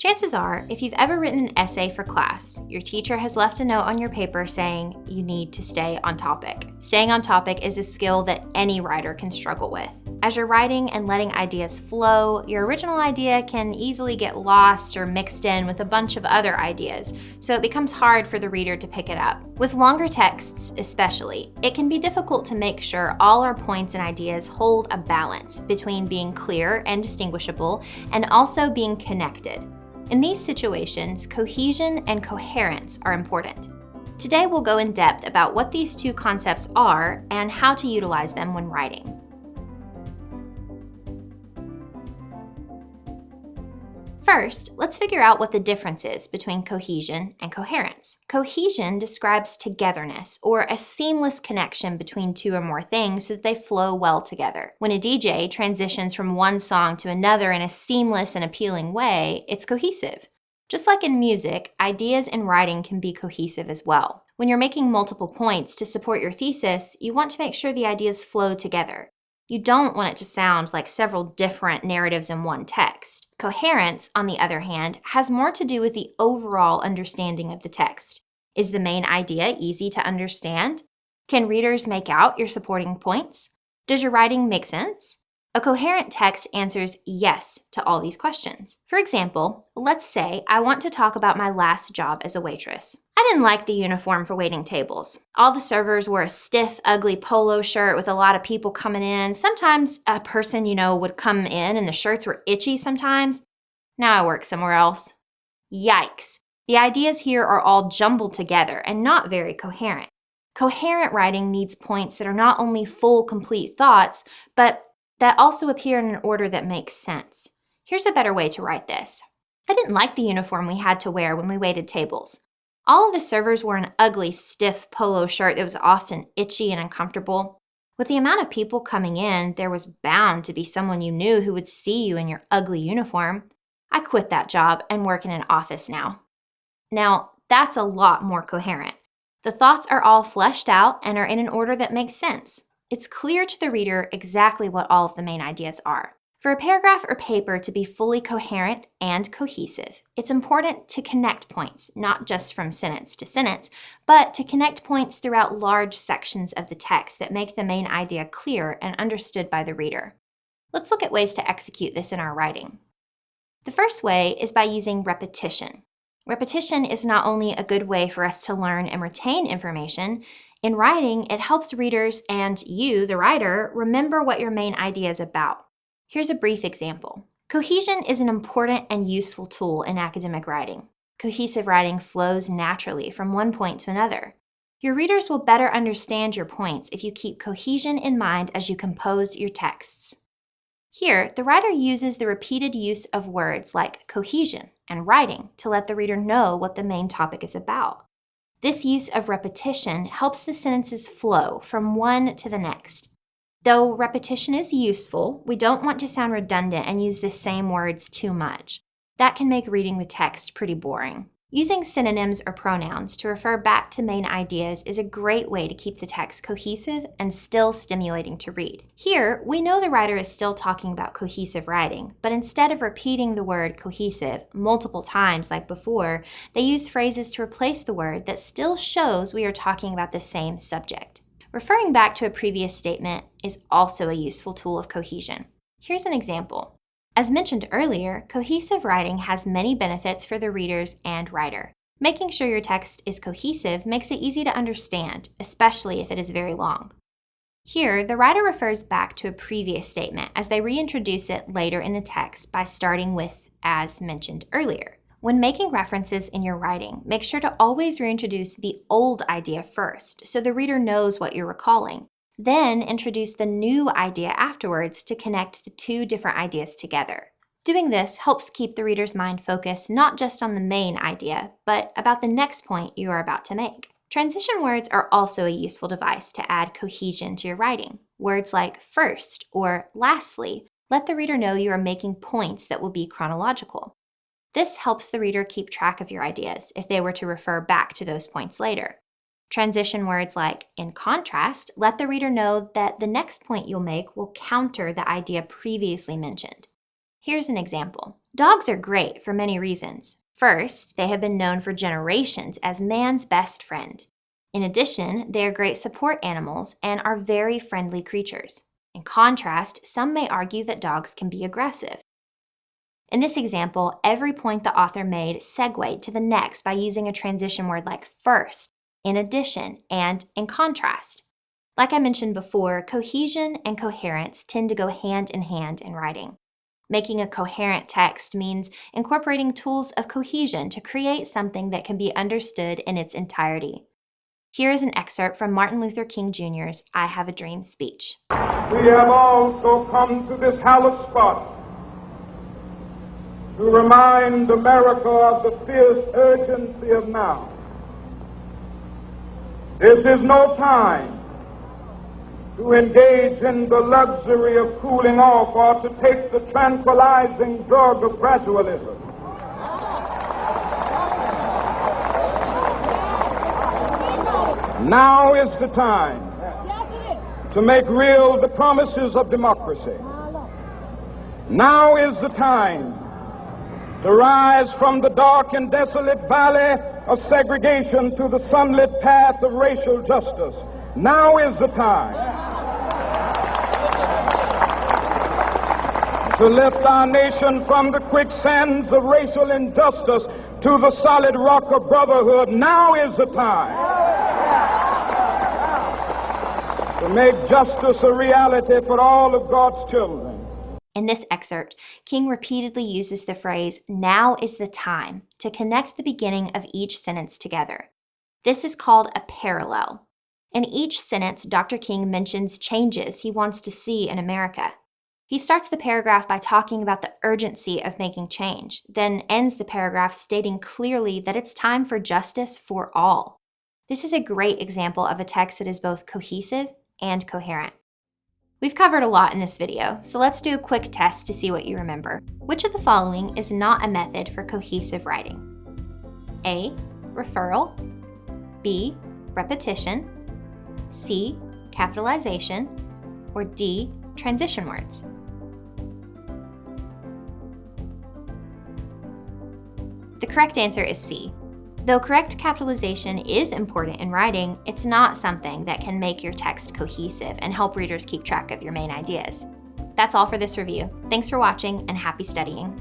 Chances are, if you've ever written an essay for class, your teacher has left a note on your paper saying you need to stay on topic. Staying on topic is a skill that any writer can struggle with. As you're writing and letting ideas flow, your original idea can easily get lost or mixed in with a bunch of other ideas, so it becomes hard for the reader to pick it up. With longer texts especially, it can be difficult to make sure all our points and ideas hold a balance between being clear and distinguishable and also being connected. In these situations, cohesion and coherence are important. Today we'll go in depth about what these two concepts are and how to utilize them when writing. First, let's figure out what the difference is between cohesion and coherence. Cohesion describes togetherness, or a seamless connection between two or more things so that they flow well together. When a DJ transitions from one song to another in a seamless and appealing way, it's cohesive. Just like in music, ideas in writing can be cohesive as well. When you're making multiple points to support your thesis, you want to make sure the ideas flow together. You don't want it to sound like several different narratives in one text. Coherence, on the other hand, has more to do with the overall understanding of the text. Is the main idea easy to understand? Can readers make out your supporting points? Does your writing make sense? A coherent text answers yes to all these questions. For example, let's say I want to talk about my last job as a waitress. I didn't like the uniform for waiting tables. All the servers wore a stiff, ugly polo shirt with a lot of people coming in. Sometimes a person, would come in and the shirts were itchy sometimes. Now I work somewhere else. Yikes. The ideas here are all jumbled together and not very coherent. Coherent writing needs points that are not only full, complete thoughts, but that also appear in an order that makes sense. Here's a better way to write this. I didn't like the uniform we had to wear when we waited tables. All of the servers wore an ugly, stiff polo shirt that was often itchy and uncomfortable. With the amount of people coming in, there was bound to be someone you knew who would see you in your ugly uniform. I quit that job and work in an office now. Now, that's a lot more coherent. The thoughts are all fleshed out and are in an order that makes sense. It's clear to the reader exactly what all of the main ideas are. For a paragraph or paper to be fully coherent and cohesive, it's important to connect points, not just from sentence to sentence, but to connect points throughout large sections of the text that make the main idea clear and understood by the reader. Let's look at ways to execute this in our writing. The first way is by using repetition. Repetition is not only a good way for us to learn and retain information. In writing, it helps readers and you, the writer, remember what your main idea is about. Here's a brief example. Cohesion is an important and useful tool in academic writing. Cohesive writing flows naturally from one point to another. Your readers will better understand your points if you keep cohesion in mind as you compose your texts. Here, the writer uses the repeated use of words like cohesion and writing to let the reader know what the main topic is about. This use of repetition helps the sentences flow from one to the next. Though repetition is useful, we don't want to sound redundant and use the same words too much. That can make reading the text pretty boring. Using synonyms or pronouns to refer back to main ideas is a great way to keep the text cohesive and still stimulating to read. Here, we know the writer is still talking about cohesive writing, but instead of repeating the word cohesive multiple times like before, they use phrases to replace the word that still shows we are talking about the same subject. Referring back to a previous statement is also a useful tool of cohesion. Here's an example. As mentioned earlier, cohesive writing has many benefits for the readers and writer. Making sure your text is cohesive makes it easy to understand, especially if it is very long. Here, the writer refers back to a previous statement as they reintroduce it later in the text by starting with "as mentioned earlier." When making references in your writing, make sure to always reintroduce the old idea first so the reader knows what you're recalling. Then introduce the new idea afterwards to connect the two different ideas together. Doing this helps keep the reader's mind focused not just on the main idea, but about the next point you are about to make. Transition words are also a useful device to add cohesion to your writing. Words like first or lastly let the reader know you are making points that will be chronological. This helps the reader keep track of your ideas if they were to refer back to those points later. Transition words like in contrast let the reader know that the next point you'll make will counter the idea previously mentioned. Here's an example. Dogs are great for many reasons. First, they have been known for generations as man's best friend. In addition, they are great support animals and are very friendly creatures. In contrast, some may argue that dogs can be aggressive. In this example, every point the author made segued to the next by using a transition word like first, in addition, and in contrast. Like I mentioned before, cohesion and coherence tend to go hand in hand in writing. Making a coherent text means incorporating tools of cohesion to create something that can be understood in its entirety. Here is an excerpt from Martin Luther King Jr.'s I Have a Dream speech. We have also come to this hallowed spot to remind America of the fierce urgency of now. This is no time to engage in the luxury of cooling off or to take the tranquilizing drug of gradualism. Now is the time to make real the promises of democracy. Now is the time to rise from the dark and desolate valley of segregation to the sunlit path of racial justice. Now is the time to lift our nation from the quicksands of racial injustice to the solid rock of brotherhood. Now is the time to make justice a reality for all of God's children. In this excerpt, King repeatedly uses the phrase, "now is the time," to connect the beginning of each sentence together. This is called a parallel. In each sentence, Dr. King mentions changes he wants to see in America. He starts the paragraph by talking about the urgency of making change, then ends the paragraph stating clearly that it's time for justice for all. This is a great example of a text that is both cohesive and coherent. We've covered a lot in this video, so let's do a quick test to see what you remember. Which of the following is not a method for cohesive writing? A. Referral. B. Repetition. C. Capitalization. Or D. Transition words. The correct answer is C. Though correct capitalization is important in writing, it's not something that can make your text cohesive and help readers keep track of your main ideas. That's all for this review. Thanks for watching and happy studying.